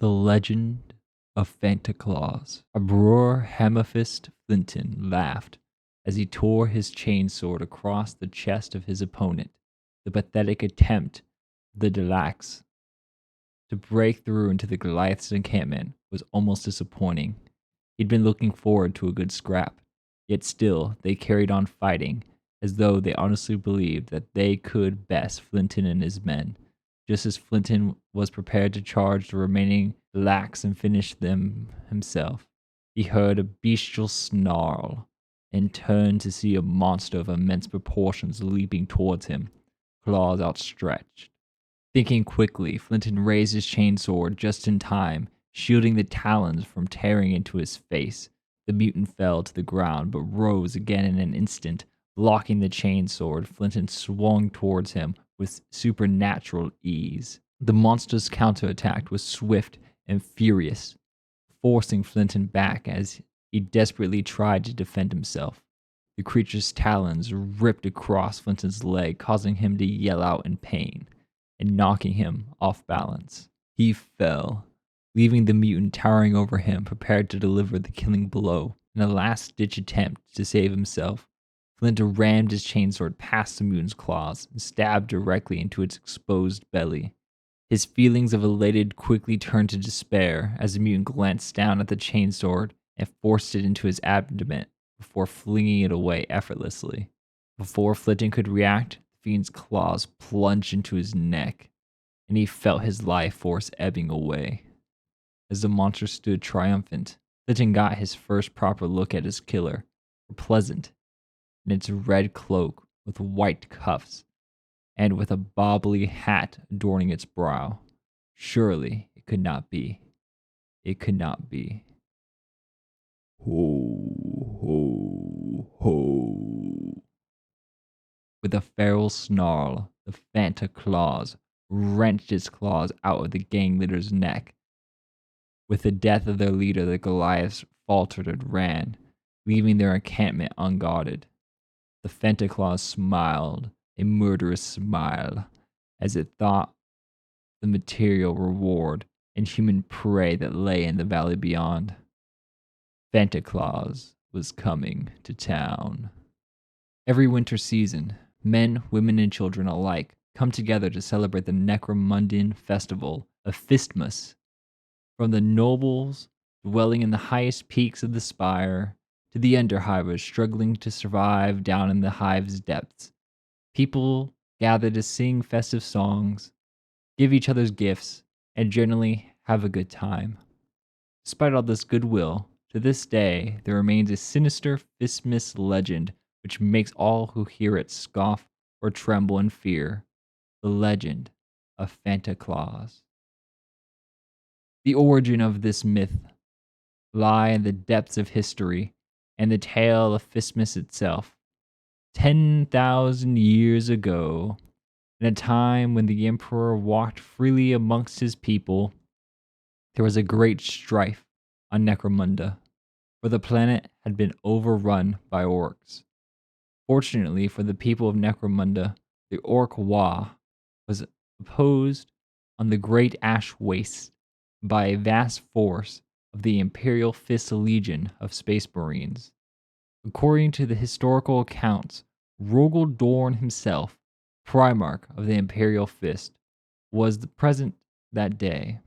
The Legend of Phanta Klaws. Abror Hammerfist Flinton laughed as he tore his chainsword across the chest of his opponent. The pathetic attempt of the Delax to break through into the Goliath's encampment was almost disappointing. He'd been looking forward to a good scrap, yet still they carried on fighting as though they honestly believed that they could best Flinton and his men. Just as Flinton was prepared to charge the remaining lax and finish them himself, he heard a bestial snarl and turned to see a monster of immense proportions leaping towards him, claws outstretched. Thinking quickly, Flinton raised his chainsword just in time, shielding the talons from tearing into his face. The mutant fell to the ground, but rose again in an instant. Blocking the chainsword, Flinton swung towards him with supernatural ease. The monster's counterattack was swift and furious, forcing Flinton back as he desperately tried to defend himself. The creature's talons ripped across Flinton's leg, causing him to yell out in pain and knocking him off balance. He fell, leaving the mutant towering over him, prepared to deliver the killing blow. In a last-ditch attempt to save himself, Flinton rammed his chainsword past the mutant's claws and stabbed directly into its exposed belly. His feelings of elated quickly turned to despair as the mutant glanced down at the chainsword and forced it into his abdomen before flinging it away effortlessly. Before Flinton could react, the fiend's claws plunged into his neck, and he felt his life force ebbing away. As the monster stood triumphant, Flinton got his first proper look at his killer, pleasant in its red cloak with white cuffs, and with a bobbly hat adorning its brow. Surely it could not be. It could not be. Ho, ho, ho. With a feral snarl, the Phanta Klaws wrenched its claws out of the gang leader's neck. With the death of their leader, the Goliaths faltered and ran, leaving their encampment unguarded. The Phanta Klaws smiled, a murderous smile, as it thought the material reward and human prey that lay in the valley beyond. Phanta Klaws was coming to town. Every winter season, men, women, and children alike come together to celebrate the Necromundian festival of Fistmas. From the nobles dwelling in the highest peaks of the spire to the underhivers struggling to survive down in the hive's depths, people gather to sing festive songs, give each other's gifts, and generally have a good time. Despite all this goodwill, to this day there remains a sinister Fistmas legend which makes all who hear it scoff or tremble in fear. The legend of Phanta Klaws. The origin of this myth lie in the depths of history and the tale of Fistmas itself. 10,000 years ago, in a time when the emperor walked freely amongst his people, there was a great strife on Necromunda, for the planet had been overrun by orcs. Fortunately for the people of Necromunda, the orc Wa was opposed on the Great Ash Wastes by a vast force of the Imperial Fist Legion of Space Marines. According to the historical accounts, Rogel Dorn himself, Primarch of the Imperial Fist, was present that day.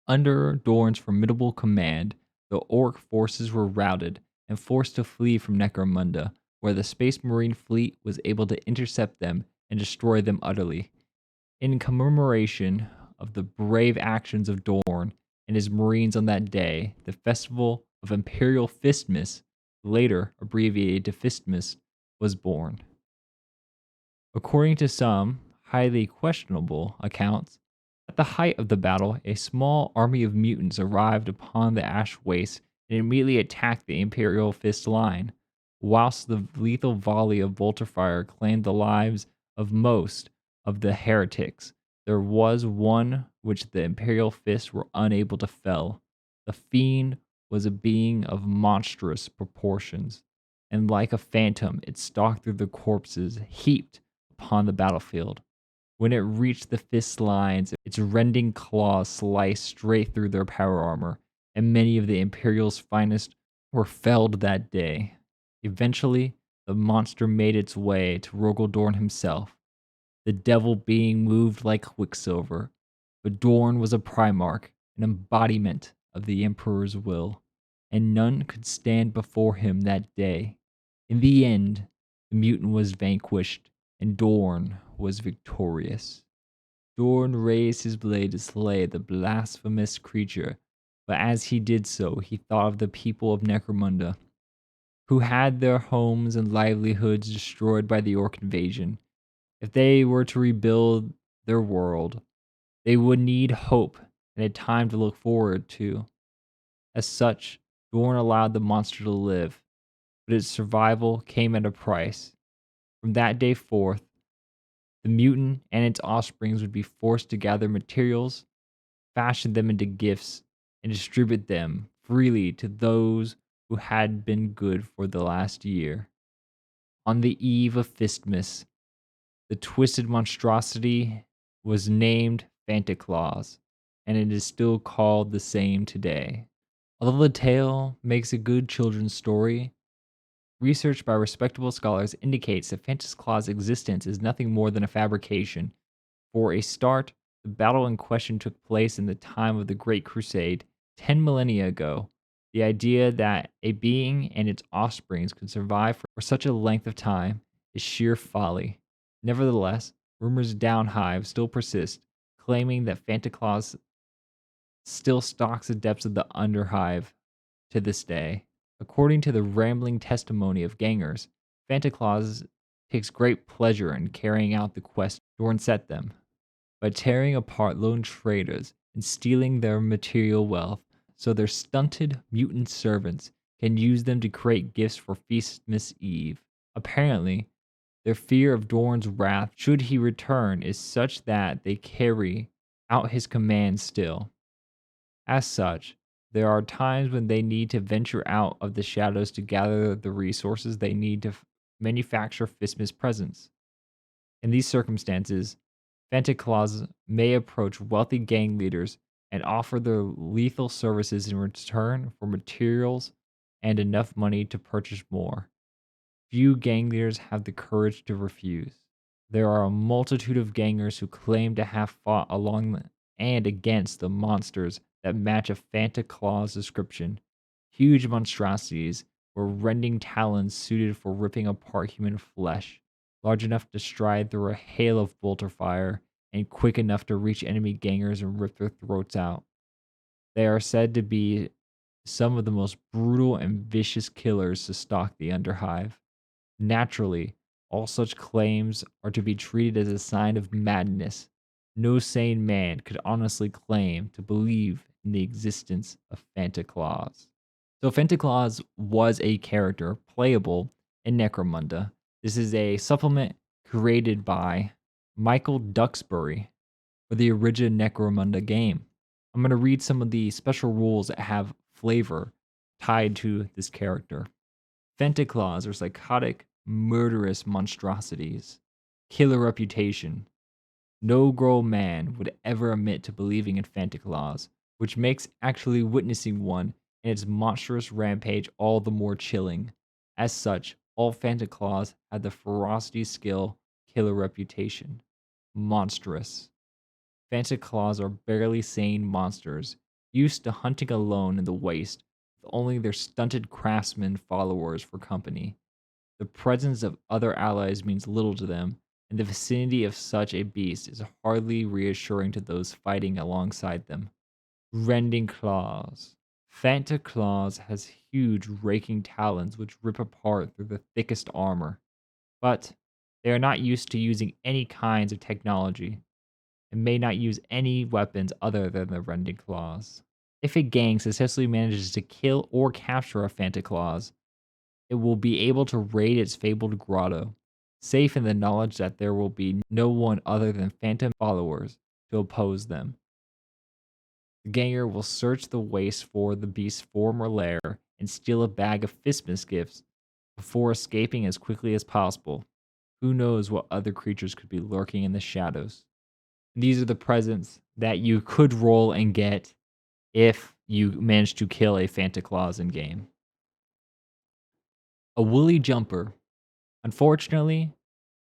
Under Dorn's formidable command, the orc forces were routed and forced to flee from Necromunda, where the Space Marine fleet was able to intercept them and destroy them utterly. In commemoration of the brave actions of Dorn and his Marines on that day, the festival of Imperial Fistmas, later abbreviated to Fistmas, was born. According to some highly questionable accounts, at the height of the battle, a small army of mutants arrived upon the Ash Waste and immediately attacked the Imperial Fist line. Whilst the lethal volley of bolter fire claimed the lives of most of the heretics, there was one which the Imperial Fists were unable to fell. The fiend was a being of monstrous proportions, and like a phantom it stalked through the corpses heaped upon the battlefield. When it reached the fist lines, its rending claws sliced straight through their power armor, and many of the Imperial's finest were felled that day. Eventually, the monster made its way to Rogaldorn himself, the devil being moved like quicksilver. But Dorn was a Primarch, an embodiment of the Emperor's will, and none could stand before him that day. In the end, the mutant was vanquished, and Dorn was victorious. Dorn raised his blade to slay the blasphemous creature, but as he did so, he thought of the people of Necromunda, who had their homes and livelihoods destroyed by the Orc invasion. If they were to rebuild their world, they would need hope and a time to look forward to. As such, Dorn allowed the monster to live, but its survival came at a price. From that day forth, the mutant and its offsprings would be forced to gather materials, fashion them into gifts, and distribute them freely to those who had been good for the last year. On the eve of Fistmas, the twisted monstrosity was named Phanta Klaws, and it is still called the same today. Although the tale makes a good children's story, research by respectable scholars indicates that Phanta Klaws' existence is nothing more than a fabrication. For a start, the battle in question took place in the time of the Great Crusade, 10 millennia ago. The idea that a being and its offsprings could survive for such a length of time is sheer folly. Nevertheless, rumors downhive still persist, claiming that Phanta Klaws still stalks the depths of the underhive to this day. According to the rambling testimony of gangers, Phanta Klaws takes great pleasure in carrying out the quest Dorn set them. By tearing apart lone traders and stealing their material wealth so their stunted mutant servants can use them to create gifts for Feastmas Eve. Apparently, their fear of Dorn's wrath should he return is such that they carry out his commands still. As such, there are times when they need to venture out of the shadows to gather the resources they need to manufacture Fistmas presents. In these circumstances, Phanta Klaws may approach wealthy gang leaders and offer their lethal services in return for materials and enough money to purchase more. Few gang leaders have the courage to refuse. There are a multitude of gangers who claim to have fought along and against the monsters that match a Phanta Klaws description. Huge monstrosities with rending talons suited for ripping apart human flesh, large enough to stride through a hail of bolter fire, and quick enough to reach enemy gangers and rip their throats out. They are said to be some of the most brutal and vicious killers to stalk the underhive. Naturally, all such claims are to be treated as a sign of madness. No sane man could honestly claim to believe in the existence of Phanta Klaws. So Phanta Klaws was a character playable in Necromunda. This is a supplement created by Michael Duxbury for the original Necromunda game. I'm going to read some of the special rules that have flavor tied to this character. Phanta Klaws are psychotic, murderous monstrosities. Killer reputation. No grown man would ever admit to believing in Phanta Klaws, which makes actually witnessing one and its monstrous rampage all the more chilling. As such, all Phanta Klaws have the ferocity skill, killer reputation. Monstrous. Phanta Klaws are barely sane monsters, used to hunting alone in the waste, with only their stunted craftsmen followers for company. The presence of other allies means little to them, and the vicinity of such a beast is hardly reassuring to those fighting alongside them. Rending claws. Phanta Klaws has huge raking talons which rip apart through the thickest armor, but they are not used to using any kinds of technology and may not use any weapons other than the rending claws. If a gang successfully manages to kill or capture a Phanta Klaws, it will be able to raid its fabled grotto, safe in the knowledge that there will be no one other than phantom followers to oppose them. The ganger will search the waste for the beast's former lair and steal a bag of Fistmas gifts before escaping as quickly as possible. Who knows what other creatures could be lurking in the shadows? These are the presents that you could roll and get if you manage to kill a Phanta Klaws in game. A woolly jumper. Unfortunately,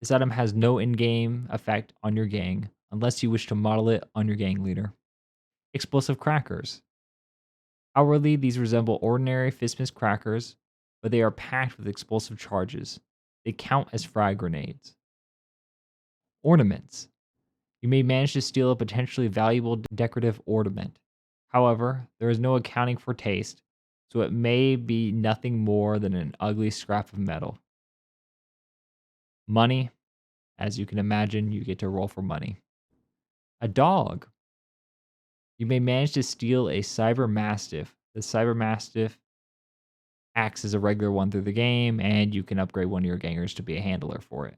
this item has no in-game effect on your gang unless you wish to model it on your gang leader. Explosive crackers. Outwardly, these resemble ordinary Fistmas crackers, but they are packed with explosive charges. They count as frag grenades. Ornaments. You may manage to steal a potentially valuable decorative ornament. However, there is no accounting for taste, so it may be nothing more than an ugly scrap of metal. Money. As you can imagine, you get to roll for money. A dog. You may manage to steal a cyber mastiff. The cyber mastiff acts as a regular one through the game, and you can upgrade one of your gangers to be a handler for it.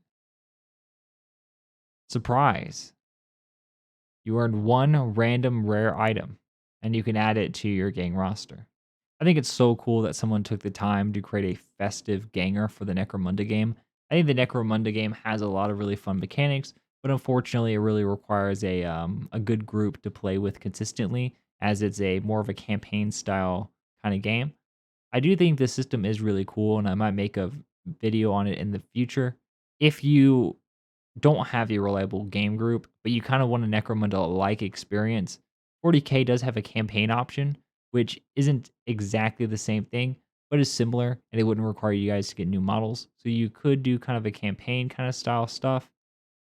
Surprise. You earned one random rare item, and you can add it to your gang roster. I think it's so cool that someone took the time to create a festive ganger for the Necromunda game. I think the Necromunda game has a lot of really fun mechanics, but unfortunately, it really requires a good group to play with consistently, as it's a more of a campaign style kind of game. I do think the system is really cool, and I might make a video on it in the future. If you don't have a reliable game group, but you kind of want a Necromunda-like experience, 40K does have a campaign option, which isn't exactly the same thing, but is similar, and it wouldn't require you guys to get new models. So you could do kind of a campaign kind of style stuff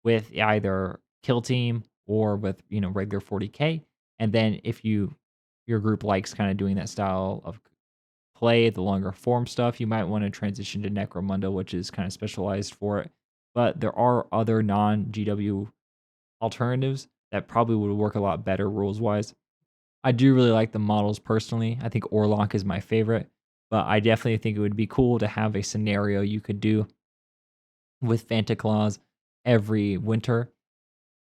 with either kill team or with regular 40K. And then if your group likes kind of doing that style of play, the longer form stuff, you might want to transition to Necromunda, which is kind of specialized for it. But there are other non GW alternatives that probably would work a lot better rules wise. I do really like the models personally. I think Orlock is my favorite, but I definitely think it would be cool to have a scenario you could do with Phanta Klaws every winter.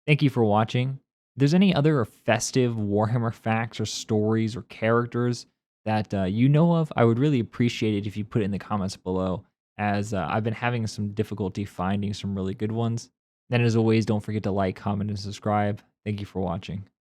Thank you for watching. If there's any other festive Warhammer facts or stories or characters that you know of, I would really appreciate it if you put it in the comments below, as I've been having some difficulty finding some really good ones. And as always, don't forget to like, comment, and subscribe. Thank you for watching.